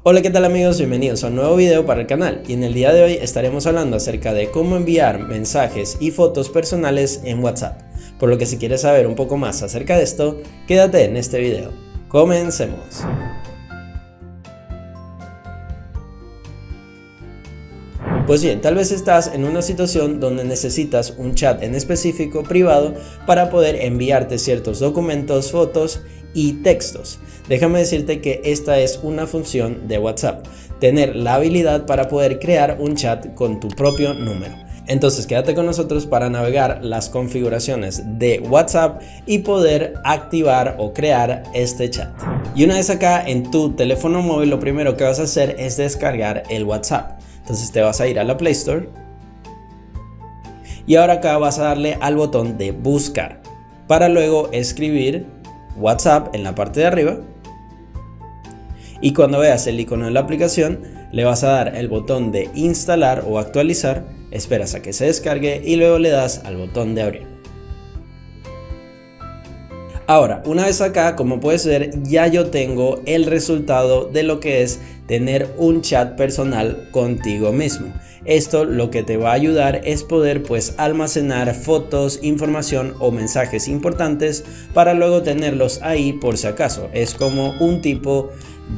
Hola, ¿qué tal amigos? Bienvenidos a un nuevo video para el canal, y en el día de hoy estaremos hablando acerca de cómo enviar mensajes y fotos personales en WhatsApp. Por lo que si quieres saber un poco más acerca de esto, quédate en este video. Comencemos. Pues bien, tal vez estás en una situación donde necesitas un chat en específico privado para poder enviarte ciertos documentos, fotos y textos. Déjame decirte que esta es una función de WhatsApp, tener la habilidad para poder crear un chat con tu propio número. Entonces quédate con nosotros para navegar las configuraciones de WhatsApp y poder activar o crear este chat. Y una vez acá en tu teléfono móvil, lo primero que vas a hacer es descargar el WhatsApp. Entonces te vas a ir a la Play Store y ahora acá vas a darle al botón de buscar para luego escribir WhatsApp en la parte de arriba, y cuando veas el icono de la aplicación le vas a dar el botón de instalar o actualizar, esperas a que se descargue y luego le das al botón de abrir. Ahora, una vez acá, como puedes ver, ya yo tengo el resultado de lo que es tener un chat personal contigo mismo. Esto lo que te va a ayudar es poder almacenar fotos, información o mensajes importantes para luego tenerlos ahí por si acaso. Es como un tipo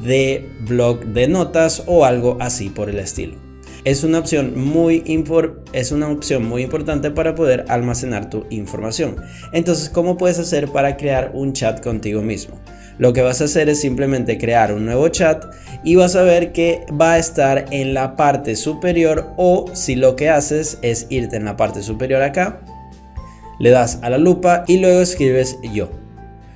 de blog de notas o algo así por el estilo. Es una opción muy importante para poder almacenar tu información. Entonces, ¿cómo puedes hacer para crear un chat contigo mismo? Lo que vas a hacer es simplemente crear un nuevo chat y vas a ver que va a estar en la parte superior, o si lo que haces es irte en la parte superior acá, le das a la lupa y luego escribes yo.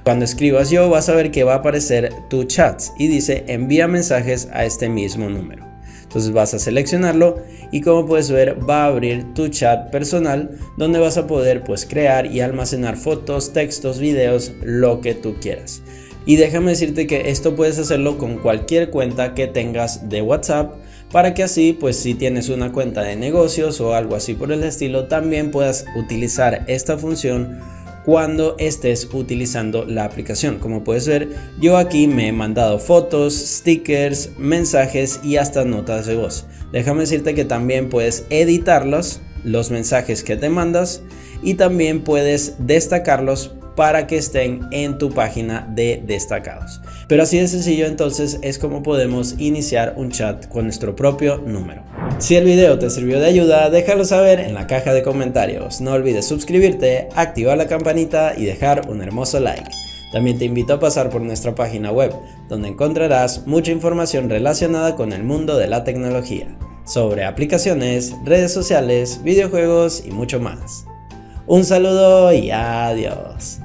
Cuando escribas yo vas a ver que va a aparecer tu chat y dice envía mensajes a este mismo número. Entonces vas a seleccionarlo y como puedes ver va a abrir tu chat personal donde vas a poder crear y almacenar fotos, textos, videos, lo que tú quieras. Y déjame decirte que esto puedes hacerlo con cualquier cuenta que tengas de WhatsApp, para que así si tienes una cuenta de negocios o algo así por el estilo, también puedas utilizar esta función cuando estés utilizando la aplicación. Como puedes ver, yo aquí me he mandado fotos, stickers, mensajes y hasta notas de voz. Déjame decirte que también puedes editarlos, los mensajes que te mandas, y también puedes destacarlos para que estén en tu página de destacados. Pero así de sencillo entonces es como podemos iniciar un chat con nuestro propio número. Si el video te sirvió de ayuda, déjalo saber en la caja de comentarios. No olvides suscribirte, activar la campanita y dejar un hermoso like. También te invito a pasar por nuestra página web, donde encontrarás mucha información relacionada con el mundo de la tecnología, sobre aplicaciones, redes sociales, videojuegos y mucho más. Un saludo y adiós.